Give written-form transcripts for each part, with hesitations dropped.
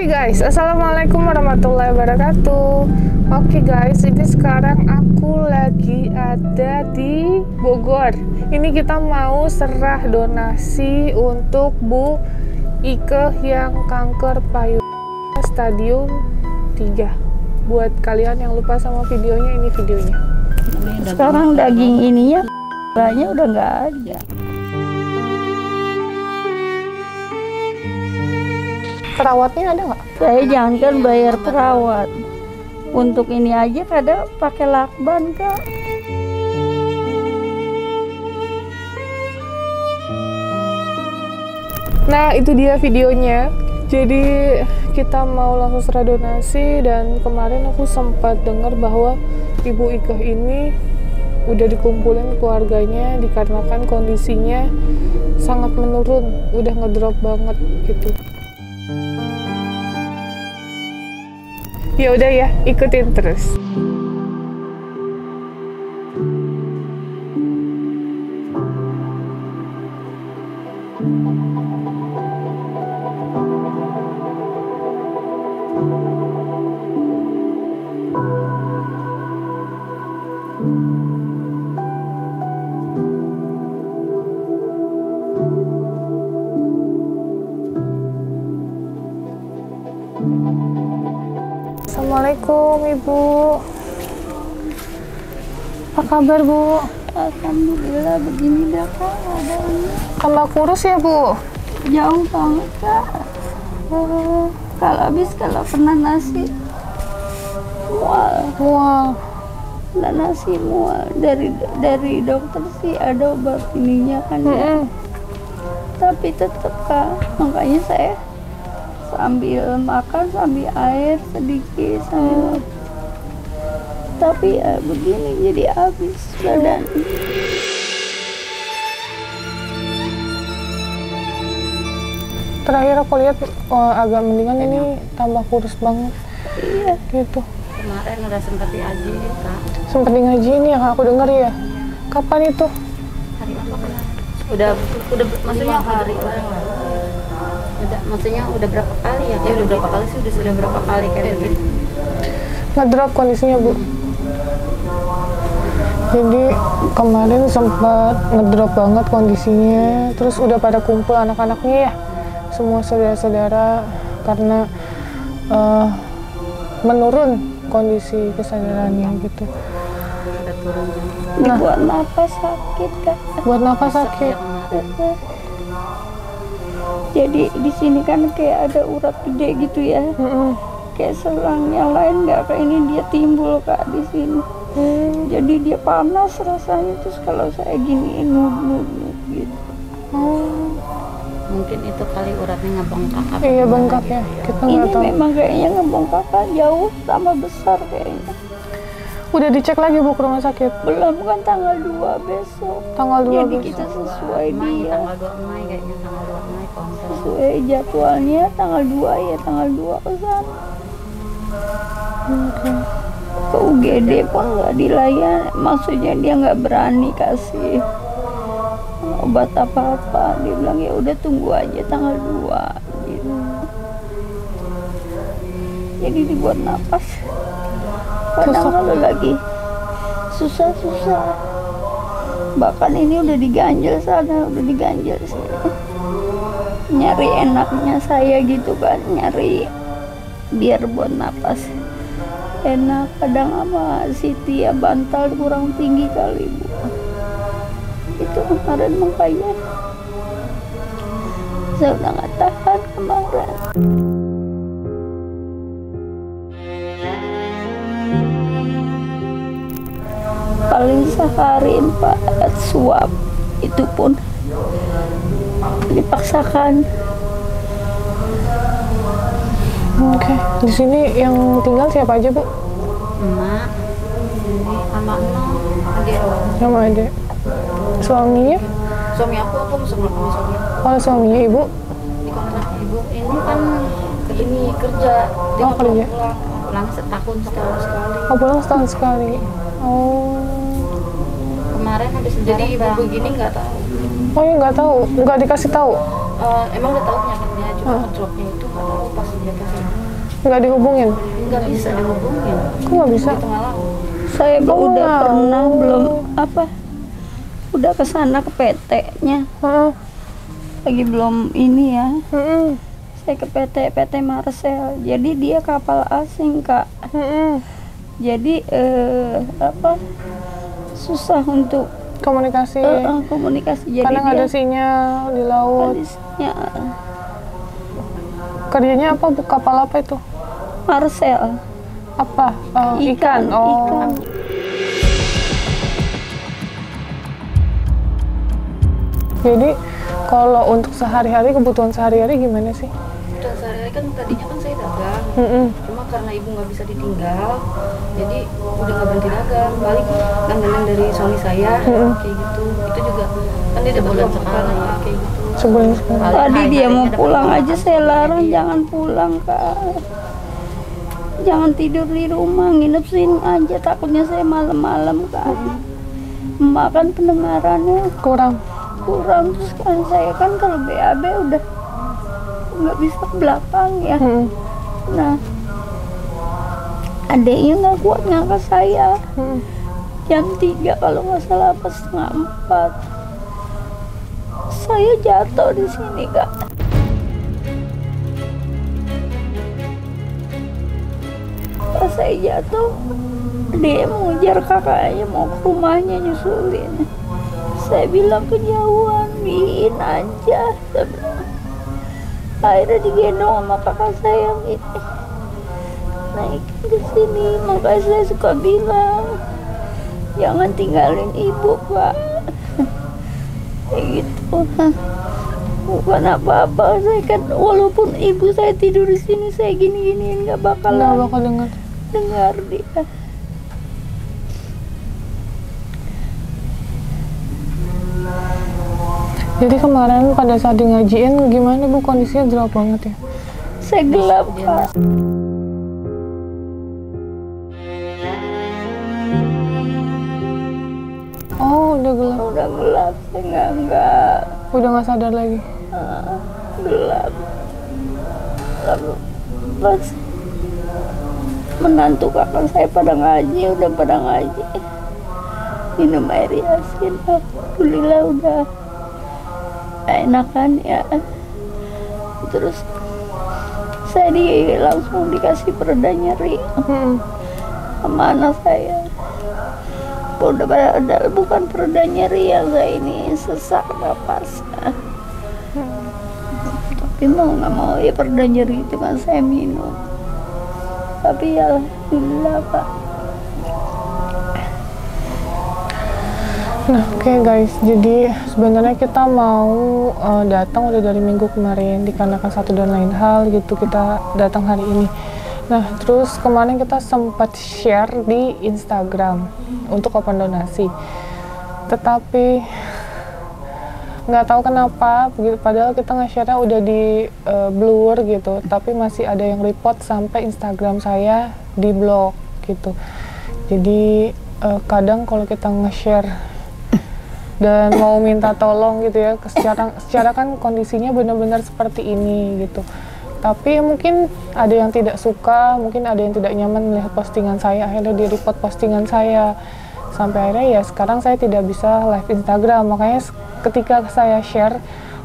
Guys, assalamualaikum warahmatullahi wabarakatuh. Oke guys, ini sekarang aku lagi ada di Bogor. Ini kita mau serah donasi untuk Bu Ike yang kanker payudara stadium 3. Buat kalian yang lupa sama videonya, ini videonya. Sekarang daging ininya banyak udah nggak ada. Perawatnya ada nggak? Saya jangankan bayar perawat, untuk ini aja kadang pakai lakban Kak. Nah itu dia videonya. Jadi kita mau langsung serah donasi, dan kemarin aku sempat dengar bahwa Ibu Ike ini udah dikumpulin keluarganya dikarenakan kondisinya sangat menurun, udah ngedrop banget gitu. Ya udah ya, ikutin terus. Assalamualaikum Ibu. Apa kabar Bu? Alhamdulillah begini dah Kak keadaannya. Tambah kurus ya Bu? Jauh banget Kak. Kalau pernah nasi mual. Pernah nasi mual. Dari dokter sih ada obat ininya kan ya. Tapi tetap Kak, makanya saya sambil makan, sambil air sedikit, sambil tapi ya begini jadi habis badan. Terakhir aku lihat agak mendingan, ini tambah kurus banget. Iya gitu. Kemarin udah sempet diaji Kak. Sempet di ngaji ini ya, aku dengar ya. Kapan itu? Hari apa kemarin? Udah maksudnya hari orang lah. Maksudnya udah berapa kali ya? Ya udah berapa kali sih, sudah berapa kali kayak gitu. Ngedrop kondisinya Bu. Jadi kemarin sempat ngedrop banget kondisinya. Terus udah pada kumpul anak-anaknya ya, semua saudara-saudara, karena menurun kondisi kesadarannya gitu. Udah turun. Nah, buat napas sakit Kak. Buat napas sakit. Jadi di sini kan kayak ada urat gede gitu ya. Kayak selang yang lain nggak, kayak ini dia timbul Kak di sini. Jadi dia panas rasanya, terus kalau saya giniin nut gitu. Mungkin itu kali uratnya ngebengkak. Iya bengkak ya, kita Ini nggak tahu. memang kayaknya ngebengkak Kak, jauh tambah besar kayaknya. Udah dicek lagi Bu ke rumah sakit? Belum, kan tanggal 2 besok. Tanggal 2 Jadi besok. kita sesuai Mei, dia, tanggal 2 Mei kayaknya, tanggal 2 Mei konsul. sesuai jadwalnya tanggal 2 ya, tanggal 2 ke sana. Ke UGD pun nggak dilayan, maksudnya dia nggak berani kasih obat apa-apa. Dia bilang ya udah tunggu aja tanggal 2 gitu. Jadi dibuat napas. Kadang kalau lagi susah-susah, bahkan ini udah diganjel sana, udah diganjel sini. Nyari enaknya saya gitu kan, nyari biar buat napas enak. Kadang sama Siti ya bantal kurang tinggi kali Bu. Itu kemarin makanya saya udah nggak tahan kemarin. Paling sehari 4 suap, itu pun dipaksakan. Oke. Di sini yang tinggal siapa aja Bu? Emak, ini sama adik. Sama adek. Suaminya? Suami aku sama suami. Oh suaminya Ibu? Ini karena ibu ini kan ini kerja, dia Oh, kerja. pulang setahun sekali. Oh pulang setahun sekali. Oh. Kemarin habis jadi ibu begini nggak tahu. Oh ya nggak tahu, nggak dikasih tahu. Emang udah tahu penyakitnya, cuma ngedropnya itu nggak tahu pas dia kesini. Nggak dihubungin? Nggak bisa dihubungin. Kok nggak bisa? Di tengah laut. Saya udah wow. pernah belum apa? Udah ke sana ke PT-nya. Lagi belum ini ya. Saya ke PT Marcel. Jadi dia kapal asing, Kak. Jadi apa? Susah untuk Komunikasi. komunikasi. Jadi Karena nggak ada sinyal di laut. Kerjanya apa? Kapal apa itu? Marcel. Apa? Ikan. Oh. Ikan. Jadi kalau untuk sehari-hari, kebutuhan sehari-hari gimana sih? Dan sehari-hari kan tadinya kan saya dagang. Cuma karena ibu nggak bisa ditinggal, jadi udah nggak berhenti dagang. Balik langganan dari suami saya, kayak gitu. Itu juga kan dia dapat bulan sekali, kayak gitu. Sebulan sekali. Tadi dia mau pulang aja saya larang, jangan pulang, Kak. Jangan tidur di rumah, nginep sini aja, takutnya saya malam-malam, Kak. Makan pendengarannya kurang. Terus kan saya kan kalau BAB udah nggak bisa ke belakang ya. Nah, adiknya nggak kuat ngangkat saya. Jam 3 kalau nggak salah, pas setengah 4 saya jatuh di sini, Kak. Pas saya jatuh, dia mengejar kakaknya mau ke rumahnya nyusulin. Saya bilang kejauhan, bikin aja. Akhirnya digendong sama kakak saya yang ini, naikin ke sini. Makanya saya suka bilang, jangan tinggalin ibu, Pak. Kayak gitu. Bukan apa-apa, saya kan walaupun ibu saya tidur di sini, saya gini-giniin nggak bakal dengar dia. Jadi kemarin pada saat di ngajiin gimana Bu, kondisinya gelap banget ya? Saya gelap, Kak. Oh, udah gelap. Udah gelap, saya enggak. Udah nggak sadar lagi. Gelap. Lalu pas menantu kakak saya pada ngaji, udah pada ngaji. Minum air yasin, alhamdulillah udah enakan ya. Terus saya langsung dikasih pereda nyeri sama anak saya. Udah bukan pereda nyeri yang saya ini, sesak napas. Tapi mau nggak mau ya pereda nyeri itu kan saya minum. Tapi ya alhamdulillah, Pak. Nah, oke guys, jadi sebenarnya kita mau datang udah dari minggu kemarin, dikarenakan satu dan lain hal gitu kita datang hari ini. Nah, terus kemarin kita sempat share di Instagram untuk open donasi, tetapi nggak tahu kenapa, padahal kita nge-share-nya udah di blur gitu, tapi masih ada yang report sampai Instagram saya di blok gitu. Jadi kadang kalau kita nge-share dan mau minta tolong gitu ya, secara kan kondisinya benar-benar seperti ini gitu, tapi mungkin ada yang tidak suka, mungkin ada yang tidak nyaman melihat postingan saya, akhirnya di report postingan saya, sampai akhirnya ya sekarang saya tidak bisa live Instagram. Makanya ketika saya share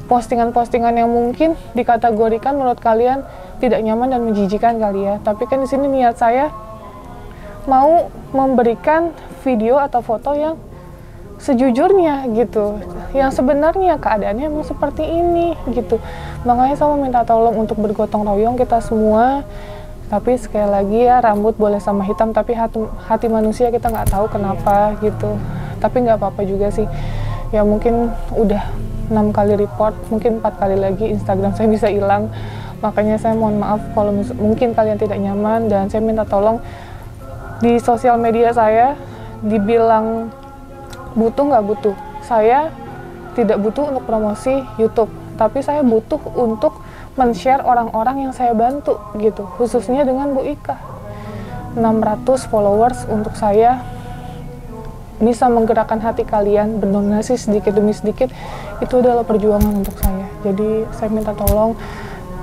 postingan-postingan yang mungkin dikategorikan menurut kalian tidak nyaman dan menjijikan kali ya, tapi kan di sini niat saya mau memberikan video atau foto yang sejujurnya gitu, yang sebenarnya keadaannya emang seperti ini gitu. Makanya saya minta tolong untuk bergotong royong kita semua. Tapi sekali lagi ya, rambut boleh sama hitam, tapi hati manusia kita nggak tahu kenapa gitu. Tapi nggak apa-apa juga sih ya, mungkin udah 6 kali report, mungkin 4 kali lagi Instagram saya bisa hilang. Makanya saya mohon maaf kalau mungkin kalian tidak nyaman, dan saya minta tolong di sosial media saya dibilang butuh nggak butuh. Saya tidak butuh untuk promosi YouTube, tapi saya butuh untuk men-share orang-orang yang saya bantu gitu, khususnya dengan Bu Ika. 600 followers untuk saya bisa menggerakkan hati kalian, berdonasi sedikit demi sedikit, itu adalah perjuangan untuk saya. Jadi saya minta tolong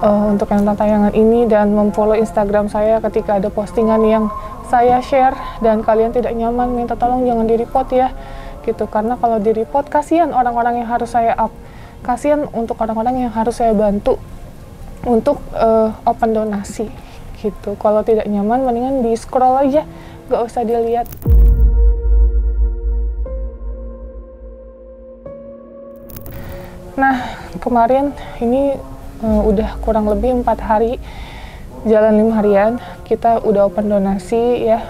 untuk nonton tayangan ini dan memfollow Instagram saya ketika ada postingan yang saya share dan kalian tidak nyaman, minta tolong jangan di-report ya gitu, karena kalau di-report kasihan orang-orang yang harus saya up, kasihan untuk orang-orang yang harus saya bantu untuk open donasi gitu. Kalau tidak nyaman mendingan di scroll aja, gak usah dilihat. Nah, kemarin ini udah kurang lebih 4 hari, jalan 5 harian, kita udah open donasi ya.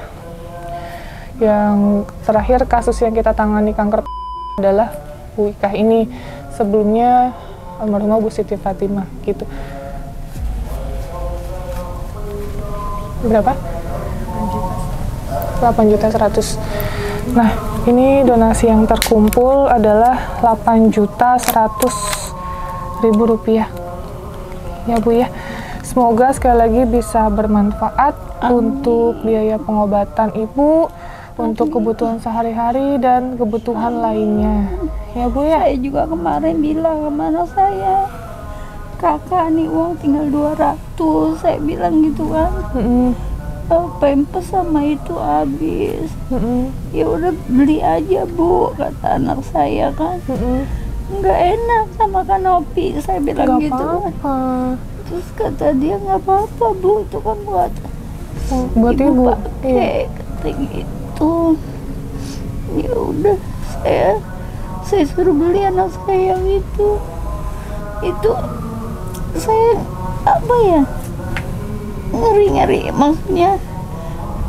Yang terakhir kasus yang kita tangani kanker adalah Bu Ika ini. Sebelumnya almarhumah Bu Siti Fatimah gitu. Berapa? 8.100.000. Nah, ini donasi yang terkumpul adalah 8.100.000 rupiah. Ya Bu ya. Semoga sekali lagi bisa bermanfaat untuk biaya pengobatan Ibu, untuk kebutuhan sehari-hari dan kebutuhan lainnya. Ya Bu ya. Saya juga kemarin bilang kemana saya, kakak nih uang tinggal 200, saya bilang gitu kan. Pampers sama itu habis. Ya udah beli aja Bu, kata anak saya kan. Nggak enak sama Kanopi, saya bilang Gak gitu apa-apa. Terus kata dia nggak apa-apa Bu, itu kan buat Ibu. pakai, katanya gitu. Ya udah saya suruh beli anak saya yang itu saya apa ya, ngeri maksudnya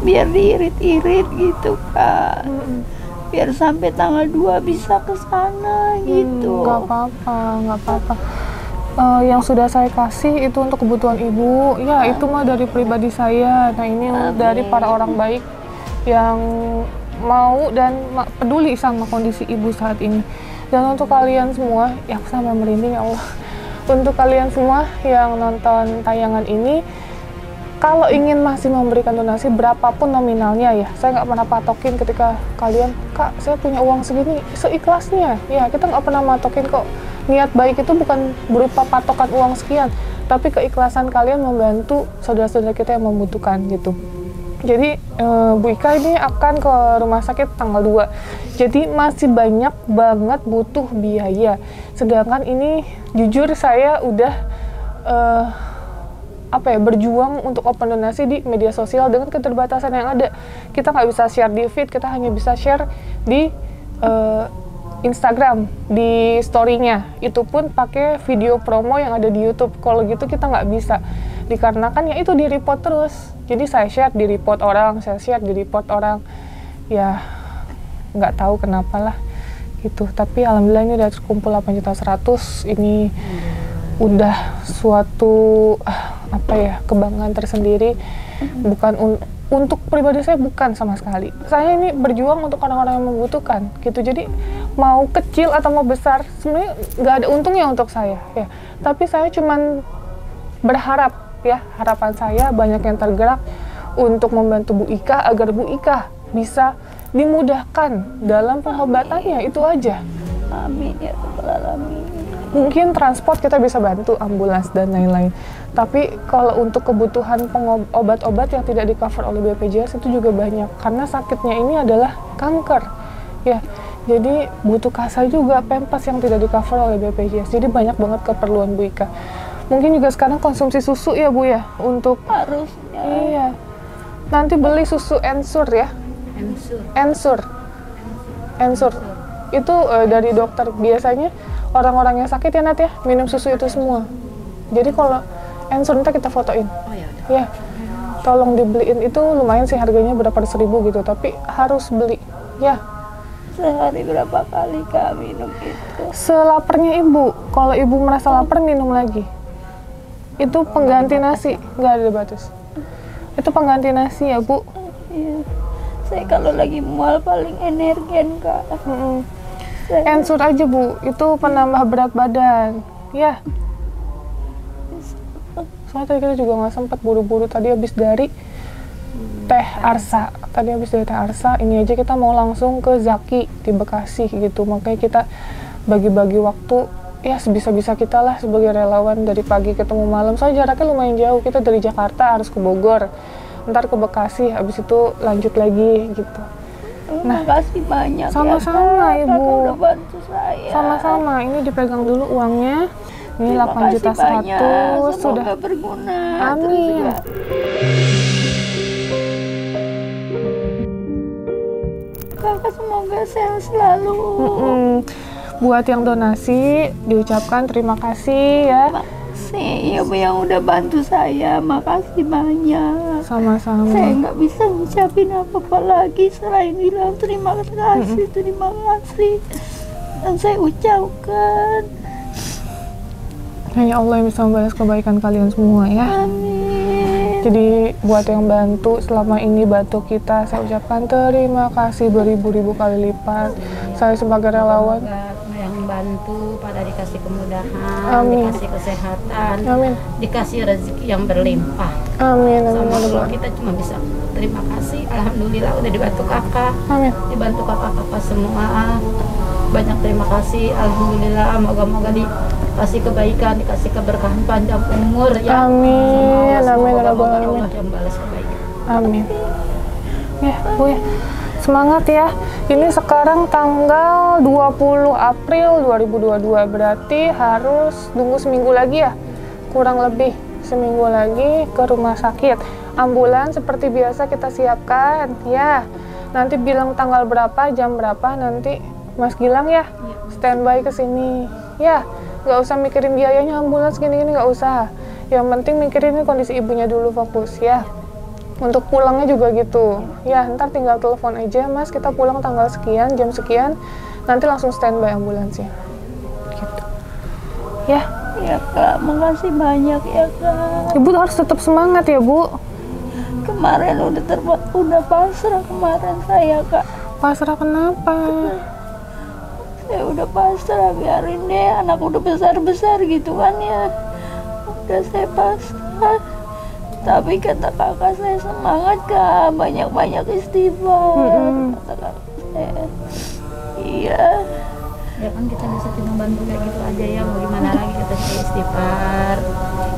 biar diirit-irit gitu kan, biar sampai tanggal 2 bisa ke sana gitu. Nggak apa-apa. Yang sudah saya kasih itu untuk kebutuhan Ibu ya, itu mah dari pribadi saya. Nah, ini dari para orang baik yang mau dan peduli sama kondisi Ibu saat ini. Dan untuk kalian semua, ya aku sampai merinding ya Allah. Untuk kalian semua yang nonton tayangan ini, kalau ingin masih memberikan donasi berapapun nominalnya ya, saya nggak pernah patokin ketika kalian, Kak saya punya uang segini, seikhlasnya ya, kita nggak pernah matokin kok. Niat baik itu bukan berupa patokan uang sekian, tapi keikhlasan kalian membantu saudara-saudara kita yang membutuhkan gitu. Jadi Bu Ika ini akan ke rumah sakit tanggal 2, jadi masih banyak banget butuh biaya. Sedangkan ini jujur saya udah berjuang untuk open donasi di media sosial dengan keterbatasan yang ada. Kita nggak bisa share di feed, kita hanya bisa share di Instagram, di story-nya. Itu pun pakai video promo yang ada di YouTube. Kalau gitu kita nggak bisa, dikarenakan ya itu di-report terus. Jadi saya share, di-report orang, saya share, di-report orang. Ya nggak tahu kenapa lah gitu. Tapi alhamdulillah ini udah terkumpul 8.100.000. Ini udah suatu kebanggaan tersendiri. Bukan untuk pribadi saya, bukan sama sekali. Saya ini berjuang untuk orang-orang yang membutuhkan gitu. Jadi mau kecil atau mau besar sebenarnya nggak ada untungnya untuk saya ya. Tapi saya cuman berharap ya, harapan saya banyak yang tergerak untuk membantu Bu Ika agar Bu Ika bisa dimudahkan dalam pengobatannya, itu aja. Amin ya rabbal alamin. Mungkin transport kita bisa bantu, ambulans dan lain-lain. Tapi kalau untuk kebutuhan obat-obat yang tidak di-cover oleh BPJS itu juga banyak. Karena sakitnya ini adalah kanker. Ya, jadi butuh kasa juga, Pampers yang tidak di-cover oleh BPJS. Jadi banyak banget keperluan Bu Ika. Mungkin juga sekarang konsumsi susu ya Bu ya, untuk Harusnya. Iya. Nanti beli susu Ensur ya. Ensur. Itu dari dokter. Biasanya orang-orang yang sakit ya Nat ya, minum susu itu semua. Jadi kalau Ensur nanti kita fotoin. Oh ya. Ya, tolong dibeliin. Itu lumayan sih harganya, berapa ratus ribu gitu, tapi harus beli. Ya. Sehari berapa kali Kak minum itu? Selaparnya Ibu. Kalau Ibu merasa lapar, minum lagi. Itu pengganti nasi, nggak ada batas. Itu pengganti nasi ya Bu. Iya. Saya kalau lagi mual paling energian Kak. Ensur aja Bu, itu penambah berat badan. Ya. Soalnya tadi kita juga nggak sempat buru-buru, tadi habis dari Teh Arsa. Ini aja kita mau langsung ke Zaki di Bekasi gitu. Makanya kita bagi-bagi waktu ya sebisa-bisa kita lah sebagai relawan dari pagi ketemu malam. Soalnya jaraknya lumayan jauh, kita dari Jakarta harus ke Bogor, ntar ke Bekasi, habis itu lanjut lagi gitu. Nah, makasih banyak sama-sama ya, Ibu. Kakak udah bantu saya. Sama-sama, ini dipegang dulu uangnya. Ini Terima 8 juta kasih banyak. 100 Semoga sudah. berguna. Amin. Terus juga Kakak semoga sehat selalu. Buat yang donasi diucapkan terima kasih ya. Makasih ya Bu yang udah bantu saya. Makasih banyak. Sama-sama. Saya nggak bisa ngucapin apa-apa lagi selain bilang terima kasih, terima kasih. Dan saya ucapkan Hanya Allah yang bisa membalas kebaikan kalian semua ya. amin. Jadi buat yang bantu selama ini bantu kita, saya ucapkan terima kasih beribu-ribu kali lipat. Saya sebagai relawan. Semoga yang bantu pada dikasih kemudahan, Amin. dikasih kesehatan, Amin. dikasih rezeki yang berlimpah. Amin. Sama Amin. Allah kita cuma bisa terima kasih. Alhamdulillah udah dibantu kakak, Amin. dibantu kakak-kakak semua. Banyak terima kasih. Alhamdulillah, moga-moga dikasih kebaikan, dikasih keberkahan panjang umur ya. Amin. Sama Allah, Amin. semoga Rabbal Allah alamin. yang balas kebaikan. Amin. Ya, Bu ya. Semangat ya. Ini sekarang tanggal 20 April 2022. Berarti harus tunggu seminggu lagi ya. Kurang lebih seminggu lagi ke rumah sakit. Ambulans seperti biasa kita siapkan ya. Nanti bilang tanggal berapa, jam berapa, nanti Mas Gilang ya standby ke sini. Ya, nggak usah mikirin biayanya ambulans gini-gini, nggak usah. Yang penting mikirin ini kondisi ibunya dulu, fokus ya. Untuk pulangnya juga gitu. Ya, ntar tinggal telepon aja, Mas, kita pulang tanggal sekian, jam sekian, nanti langsung standby ambulansnya. Gitu. Ya, Ya Kak, makasih banyak ya Kak. Ibu harus tetap semangat ya, Bu. Kemarin udah pasrah kemarin saya Kak. Pasrah kenapa? Saya udah pasrah, biarin deh anak udah besar-besar gitu kan ya. Udah saya pasrah. Tapi kata kakak saya semangat Kak, banyak-banyak istighfar. Kata kakak saya. Iya. Ya kan kita bisa cuma bantu kayak gitu aja ya, mau gimana lagi kita sih istighfar.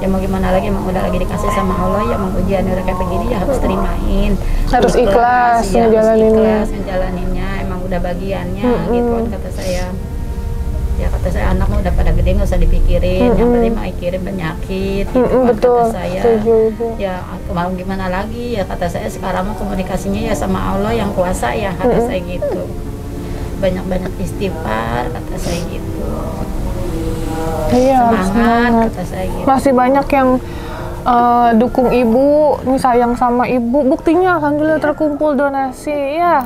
Ya mau gimana lagi, emang udah lagi dikasih sama Allah ya, emang ujian udah kayak begini ya harus terimain. Harus ikhlas ya, ngejalaninnya. harus ikhlas ngejalaninnya, emang udah bagiannya gitu kan kata saya. Ya kata saya anak mah udah pada gede nggak usah dipikirin, yang penting mah mikirin penyakit gitu kan Betul. kata saya. Setuju, Ibu. Ya mau gimana lagi ya kata saya, sekarang mah komunikasinya ya sama Allah yang kuasa ya kata saya gitu. Banyak-banyak istighfar kata saya gitu. Iya, harus Semangat semangat. kata saya gitu. Masih banyak yang dukung ibu, nih sayang sama ibu. Buktinya alhamdulillah terkumpul donasi ya.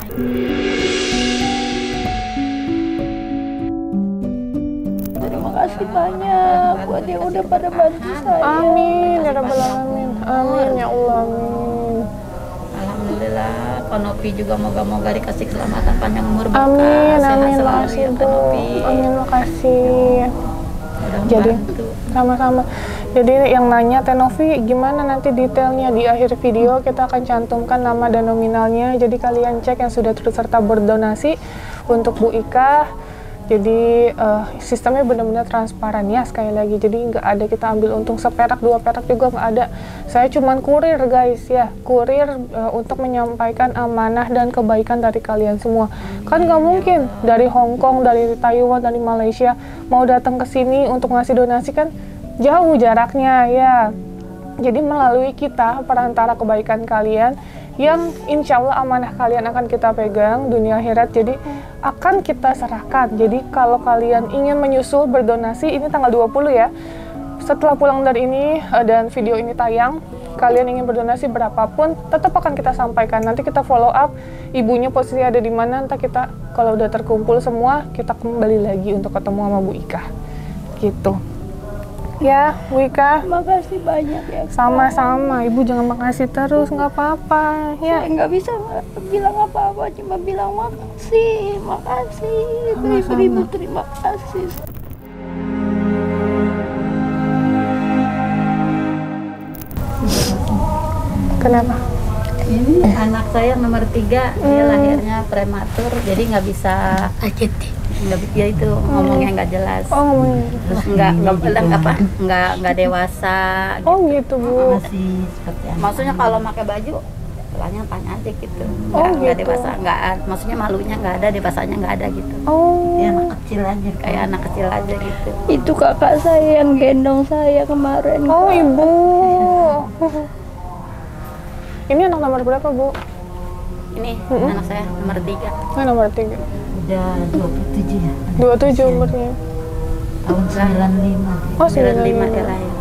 Terima kasih banyak buat yang udah pada bantu saya. Amin ya rabbal alamin. Amin ya Allah. Amin. Alhamdulillah, Kanopi juga moga-moga dikasih keselamatan panjang umur berkah, Amin, sehat amin, selalu makasih ya Bu. Kanopi. Amin, makasih. Udah Jadi membantu. sama-sama. Jadi yang nanya Tenovi gimana nanti detailnya di akhir video kita akan cantumkan nama dan nominalnya. Jadi kalian cek yang sudah turut serta berdonasi untuk Bu Ika. Jadi sistemnya benar-benar transparan ya, sekali lagi. Jadi nggak ada kita ambil untung seperak, 2 perak juga nggak ada. Saya cuman kurir guys ya, kurir untuk menyampaikan amanah dan kebaikan dari kalian semua. Kan nggak mungkin dari Hong Kong, dari Taiwan, dari Malaysia mau datang ke sini untuk ngasih donasi, kan jauh jaraknya ya. Jadi melalui kita, perantara kebaikan kalian, yang insya Allah amanah kalian akan kita pegang dunia akhirat, jadi akan kita serahkan. Jadi kalau kalian ingin menyusul berdonasi, ini tanggal 20 ya, setelah pulang dari ini dan video ini tayang, kalian ingin berdonasi berapapun tetap akan kita sampaikan. Nanti kita follow up ibunya posisi ada di mana, entah kita kalau udah terkumpul semua kita kembali lagi untuk ketemu sama Bu Ika gitu ya. Bu Ika, Makasih banyak ya Kak. sama-sama. Ibu jangan makasih terus, nggak apa-apa ya. Saya nggak bisa bilang apa-apa, cuma bilang makasih, makasih, beribu-ribu terima kasih. Kenapa? Ini anak saya nomor 3, dia lahirnya prematur, jadi nggak bisa Ya itu ngomongnya nggak jelas. Oh, Terus nggak dewasa. oh gitu Bu. Masih seperti anak. Maksudnya kalau pakai baju, tanya aja gitu. Oh, Nggak gitu. dewasa, maksudnya malunya nggak ada, dewasanya nggak ada gitu. Oh, Dia anak kecil aja. Kayak anak kecil aja gitu. Itu kakak saya yang gendong saya kemarin. oh Kak. Ibu. Ini anak nomor berapa Bu? Ini anak saya nomor 3. Nah, nomor 3. Udah 27 ya. 27 umurnya. Tahun 95. Oh, 95 dia lahir.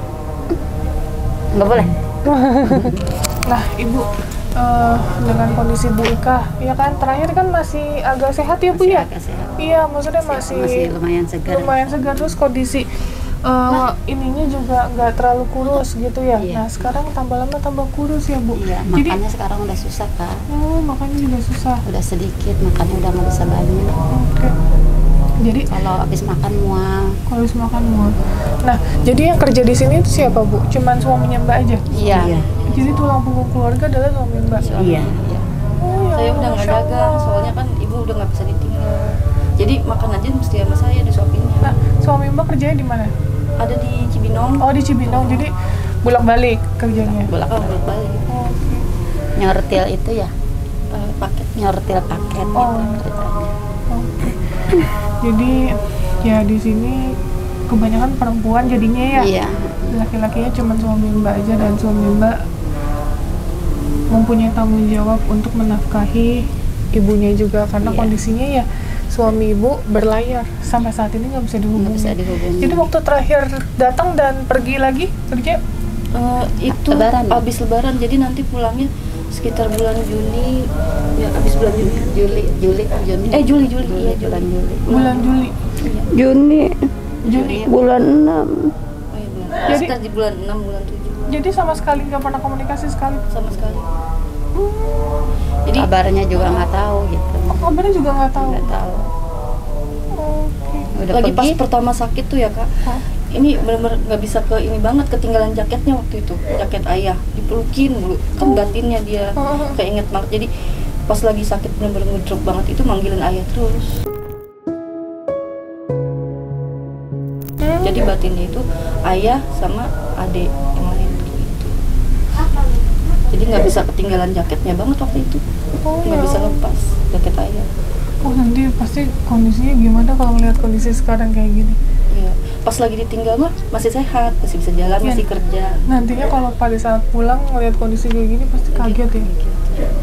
Nggak boleh. Nah, Ibu, dengan kondisi Bu Ika, ya kan terakhir kan masih agak sehat ya Bu Masih ya? agak sehat. Iya, maksudnya masih lumayan segar. lumayan segar, terus kondisi ininya juga nggak terlalu kurus gitu ya. Iya. Nah, sekarang tambah lama tambah kurus ya Bu. Iya, Jadi, makannya sekarang udah susah Kak. makannya juga susah. Udah sedikit, makannya udah nggak bisa banyak. Oke. Jadi Kalau habis makan mual. kalau habis makan mual. Nah, jadi yang kerja di sini itu siapa Bu? Cuman suaminya Mbak aja? Iya. Jadi tulang punggung keluarga adalah suami Mbak? Iya. Oh, ya Saya udah nggak Masya dagang, Allah. soalnya kan ibu udah nggak bisa ditinggal. Jadi makan aja mesti sama saya disuapinnya. Nah, suami Mbak kerjanya di mana? Ada di Cibinong. Oh, di Cibinong. Jadi bolak-balik kerjanya. Bolak Oh, balik. Oh, oke. nyortil itu ya, Paket. nyortil paket Oh. gitu ceritanya. Oke. Jadi ya di sini kebanyakan perempuan jadinya ya. Iya. Laki-lakinya cuma suami Mbak aja, dan suami Mbak mempunyai tanggung jawab untuk menafkahi ibunya juga, karena Iya. kondisinya ya suami ibu berlayar sampai saat ini nggak bisa dihubungi. Nggak bisa dihubungi. Jadi waktu terakhir datang dan pergi lagi kerja Itu Lebaran. habis lebaran, jadi nanti pulangnya sekitar bulan Juni, ya habis bulan Juni. Juli. Juli, iya Juli. Bulan Juli. bulan Juli. Juni Juni. bulan 6. Oh iya bulan. Jadi- Sekitar di bulan 6, bulan 7 Jadi sama sekali nggak pernah komunikasi sekali. sama sekali. Jadi Kabarnya juga nggak tahu gitu. Oh, kabarnya juga nggak tahu. Nggak tahu. Oke. Udah lagi pergi. pas pertama sakit tuh ya Kak. Ini benar-benar nggak bisa ke ini banget, ketinggalan jaketnya waktu itu, jaket ayah dipelukin dulu, kan batinnya dia keinget banget. Jadi pas lagi sakit benar-benar ngedrop banget itu manggilin ayah terus. Jadi batinnya itu ayah sama adik yang lain gitu. Jadi nggak bisa ketinggalan jaketnya banget waktu itu, Oh, nggak ya. bisa lepas jaket ayah. Oh, nanti pasti kondisinya gimana kalau melihat kondisi sekarang kayak gini? Iya. Pas lagi ditinggal mah masih sehat, masih bisa jalan, Iya. masih kerja. Nantinya kalau pada saat pulang melihat kondisi kayak gini pasti kaget ya.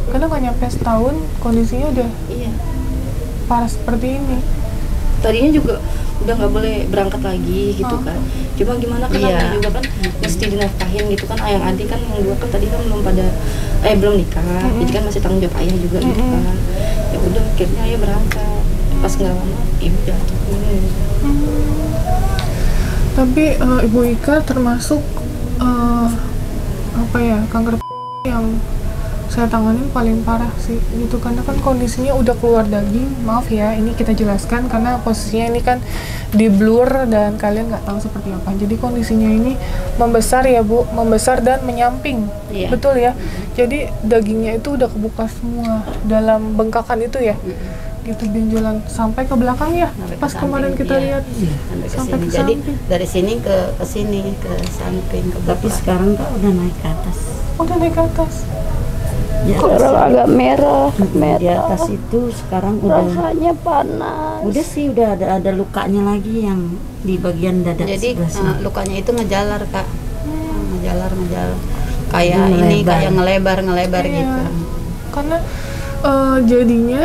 Karena nggak nyampe setahun kondisinya udah Iya. parah seperti ini. Tadinya juga udah nggak boleh berangkat lagi gitu kan. Cuma gimana kan Iya. anaknya juga kan mesti dinafkahin gitu kan. Ayang adik kan yang dua kan tadi kan belum nikah. Jadi kan masih tanggung jawab ayah juga gitu kan. Ya udah akhirnya ayah berangkat. Pas nggak lama ibu jatuh. Tapi Ibu Ika termasuk apa ya, kanker yang saya tanganin paling parah sih gitu, karena kan kondisinya udah keluar daging. Maaf ya, ini kita jelaskan karena posisinya ini kan di blur dan kalian nggak tahu seperti apa. Jadi kondisinya ini membesar ya Bu, membesar dan menyamping. Iya. Betul ya. Jadi dagingnya itu udah kebuka semua dalam bengkakan itu ya. Gitu, benjolan sampai ke belakang ya. Sampai ke Pas kemarin samping, kita iya. lihat Sampai ke sampai sini. ke Jadi samping. dari sini ke sini, ke samping, ke Tapi belakang. sekarang tuh udah naik ke atas. Udah naik ke atas. Di Sekarang atas, agak merah, di merah. atas itu sekarang udah Rasanya panas. udah sih udah ada lukanya lagi yang di bagian dada Jadi sebelah sini. lukanya itu ngejalar Kak. Ngejalar. Kayak Jadi ini ngelebar. kayak ngelebar Iya. gitu. Karena jadinya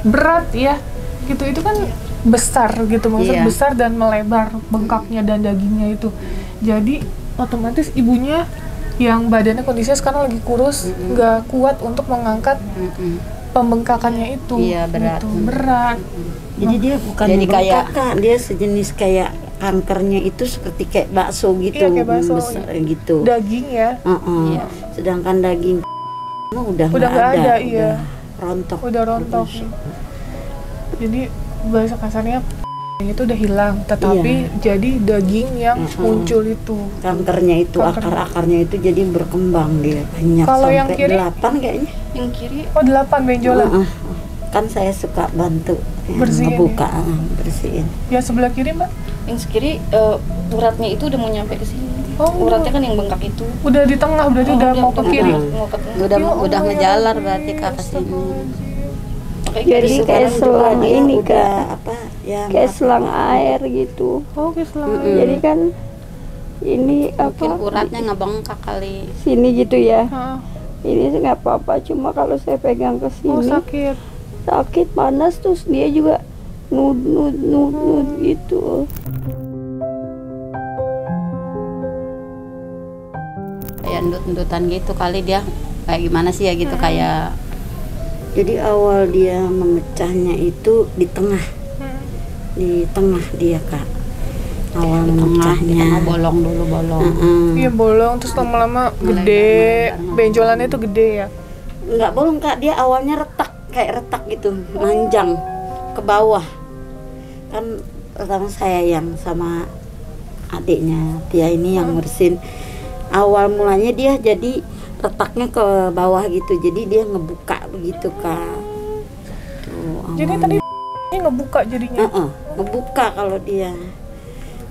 berat ya. Gitu, itu kan besar gitu, maksudnya Iya. besar dan melebar bengkaknya dan dagingnya itu. Jadi otomatis ibunya yang badannya kondisinya sekarang lagi kurus, nggak kuat untuk mengangkat pembengkakannya itu. Iya, berat. Gitu, berat. Jadi dia bukan Jadi bengkak, kayak- Kak. Dia sejenis kayak kankernya itu seperti kayak bakso gitu, Iya, kayak bakso. besar gitu. Daging ya, Iya. Sedangkan daging udah Udah nggak ada, iya. rontok. udah rontok. Jadi bahasa kasarnya itu udah hilang, tetapi jadi daging yang muncul itu. Kankernya itu Kanker. akar-akarnya itu jadi berkembang dia banyak Kalau sampai yang kiri? 8 kayaknya. Yang kiri Oh, 8 benjolan. Kan saya suka bantu Bersihin ngebuka, bersihin. Ya sebelah kiri mbak? Yang kiri uratnya itu udah mau nyampe ke sini. Oh. Uratnya kan yang bengkak itu. Udah di tengah berarti udah mau ke kiri. Mau ke tengah. Udah Ya udah Allah, ngejalar ya berarti Kak ke sini. Makanya Jadi gitu. kayak selang dia ini udah Kak, apa ya? kayak selang air gitu. Oh Islam. Jadi kan ini Mungkin apa? uratnya ngebengkak kali. Sini gitu ya. Heeh. Ini sih nggak apa-apa, cuma kalau saya pegang ke Oh sini sakit. sakit, panas, terus dia juga nud gitu. Kayak endut-endutan gitu kali dia. Kayak gimana sih ya gitu kayak. Jadi awal dia memecahnya itu di tengah. Di tengah dia Kak. Awal memecahnya. bolong dulu bolong. Iya bolong terus lama-lama gede. Benjolannya tuh gede ya. Nggak bolong Kak, dia awalnya retak, kayak retak gitu, manjang ke bawah. Kan pertama saya yang sama adiknya Tia ini yang bersin. Awal mulanya dia jadi retaknya ke bawah gitu, jadi dia ngebuka begitu Kak. Tuh, Jadi tadi ini ngebuka jadinya. ngebuka kalau dia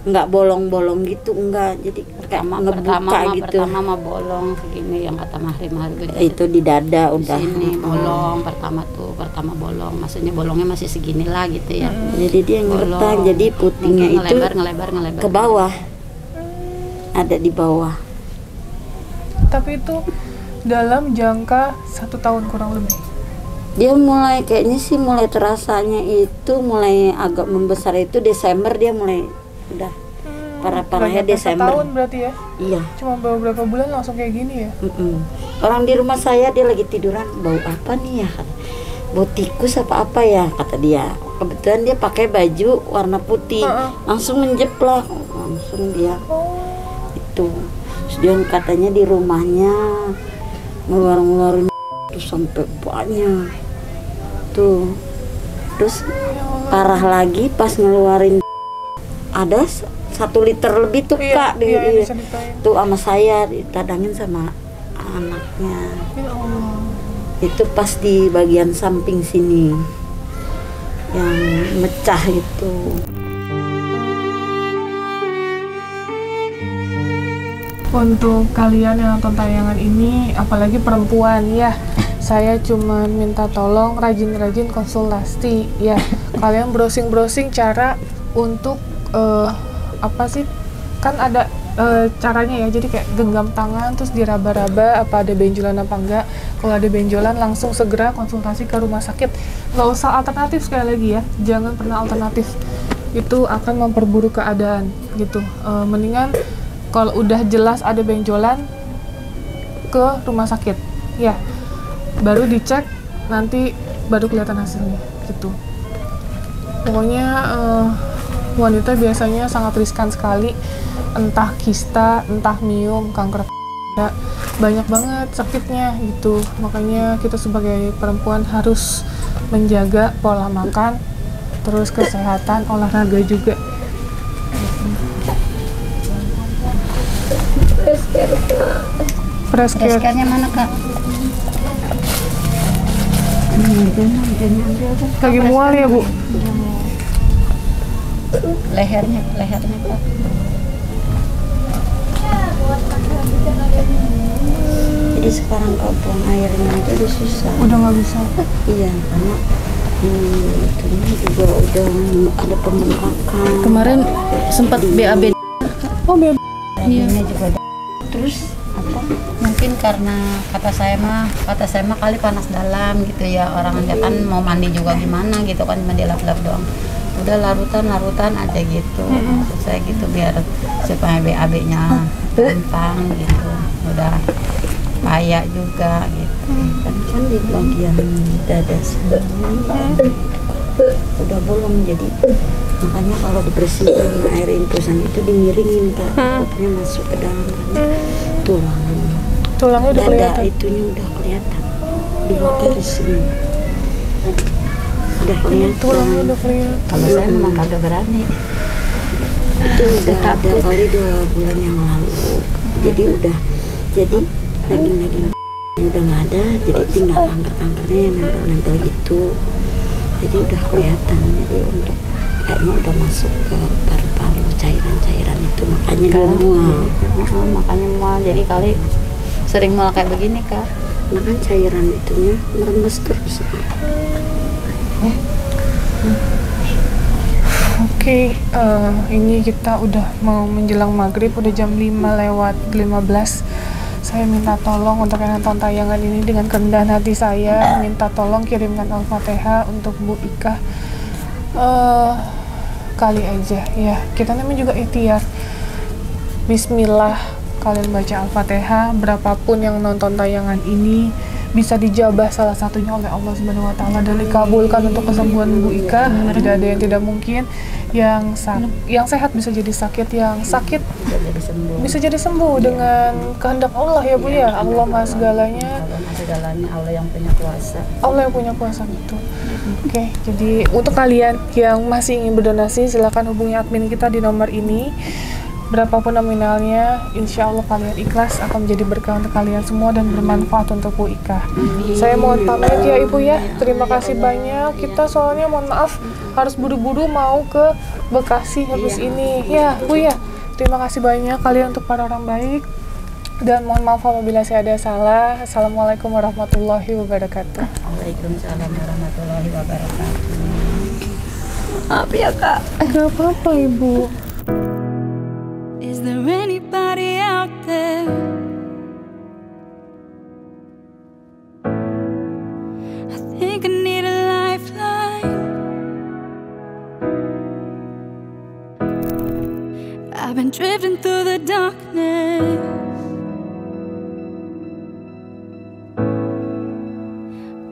nggak bolong-bolong gitu, enggak, jadi kayak ngebuka gitu. Pertama mah bolong segini yang kata Mahri Itu di dada di udah. sini bolong pertama bolong, maksudnya bolongnya masih segini lah gitu ya. Jadi dia ngeretak, Bolong. jadi putingnya Mungkin itu ngelebar ke bawah, ada di bawah. Tapi itu dalam jangka 1 tahun kurang lebih. Dia mulai kayaknya sih mulai terasanya itu mulai agak membesar itu Desember, dia mulai udah parah-parahnya Nggak nyampe Desember. setahun berarti ya. Iya. Cuma beberapa bulan langsung kayak gini ya. Orang di rumah saya dia lagi tiduran, bau apa nih ya? Bau tikus apa ya kata dia. Kebetulan dia pakai baju warna putih, langsung menjeplak, langsung dia itu. Terus dia katanya di rumahnya ngeluarin tuh sampai banyak tuh. Terus parah lagi pas ngeluarin ada 1 liter lebih tuh Kak bisa ditanya. tuh sama saya ditadangin sama anaknya. Ya Allah. Itu pas di bagian samping sini yang mecah itu. Untuk kalian yang nonton tayangan ini, apalagi perempuan ya, saya cuma minta tolong rajin-rajin konsultasi ya. Kalian browsing-browsing cara untuk apa sih, kan ada caranya ya, jadi kayak genggam tangan terus diraba-raba apa ada benjolan apa enggak. Kalau ada benjolan langsung segera konsultasi ke rumah sakit, nggak usah alternatif. Sekali lagi ya, jangan pernah alternatif, itu akan memperburuk keadaan gitu. Mendingan kalau udah jelas ada benjolan ke rumah sakit ya, baru dicek, nanti baru kelihatan hasilnya gitu. Pokoknya wanita biasanya sangat riskan sekali, entah kista, entah miom, kanker, banyak banget sakitnya gitu. Makanya kita sebagai perempuan harus menjaga pola makan, terus kesehatan, olahraga juga. Fresh care. Reskernya mana Kak? Lagi mual ya Bu? Lehernya Kak. Jadi sekarang kalau buang airnya itu udah susah. Udah nggak bisa. Iya, karena itunya juga udah ada pembengkakan. Kemarin sempat BAB. Oh beb. Iya. Ini juga ada. Terus apa? Mungkin karena kata saya mah kali panas dalam gitu ya, orang aja kan mau mandi juga gimana gitu kan, cuma dilap-lap doang, udah larutan aja gitu. Maksud saya gitu biar supaya BAB-nya gampang gitu, udah payah juga gitu. Kan di bagian dada sini udah bolong, jadi makanya kalau dibersihin air infusan itu dimiringin Kak, airnya masuk ke dalam Tulangnya udah dada kelihatan. itunya udah kelihatan di garis sini udah Tulangnya kelihatan. udah kelihatan. Kalau saya memang kagak berani. Itu udah ada kali 2 bulan yang lalu, jadi udah daging udah nggak ada, jadi tinggal kanker-kankernya yang nempel-nempel gitu. jadi udah kelihatan, jadi untuk kayaknya udah masuk ke paru-paru, cairan-cairan itu, makanya dia mual. Makanya mual, jadi kali sering mual kayak begini Kak. Nah kan cairan itunya meremes terus. Oke, ini kita udah mau menjelang maghrib, udah jam 5:15. Saya minta tolong untuk yang nonton tayangan ini dengan kerendahan hati saya, minta tolong kirimkan Al-Fatihah untuk Bu Ika. Kali aja ya, kita namanya juga ikhtiar. Bismillah, kalian baca Al-Fatihah, berapapun yang nonton tayangan ini bisa dijabah salah satunya oleh Allah Subhanahu wa taala dan dikabulkan untuk kesembuhan Bu Ika. Tidak ada yang tidak mungkin. Yang sehat bisa jadi sakit, yang sakit bisa jadi sembuh dengan kehendak Allah ya Bu ya. Allah Maha segalanya. Allah yang punya kuasa. Allah yang punya kuasa itu. Oke, jadi untuk kalian yang masih ingin berdonasi, silakan hubungi admin kita di nomor ini. Berapapun nominalnya, insya Allah kalian ikhlas akan menjadi berkah untuk kalian semua dan bermanfaat untuk Bu Ika. Saya mohon pamit ya Ibu ya, terima kasih banyak. Kita soalnya mohon maaf harus buru-buru mau ke Bekasi habis ini ya Bu ya. Terima kasih banyak kalian untuk para orang baik, dan mohon maaf apabila saya ada salah. Assalamualaikum warahmatullahi wabarakatuh. Waalaikumsalam warahmatullahi wabarakatuh. Maaf ya Kak. Gak apa-apa Ibu. Is there anybody out there? I think I need a lifeline. I've been drifting through the darkness,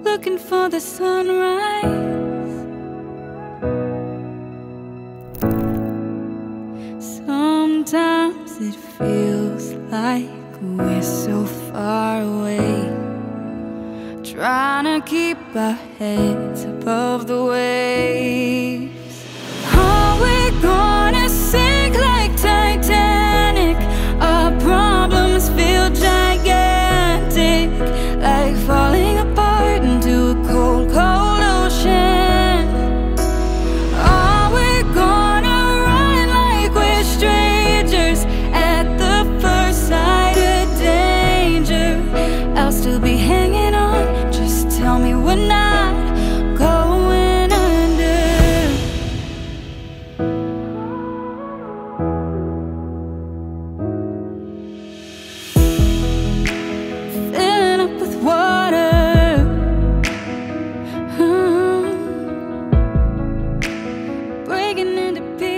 looking for the sunrise. Sometimes it feels like we're so far away, trying to keep our heads above the waves. Are we gonna sink like Titanic? Our problems feel gigantic, like falling apart into a cold, cold ocean. Are we gonna run like we're strangers at the first sight of danger? I'll still be hanging on, just tell me we're not going under. Filling up with water, breaking into pieces.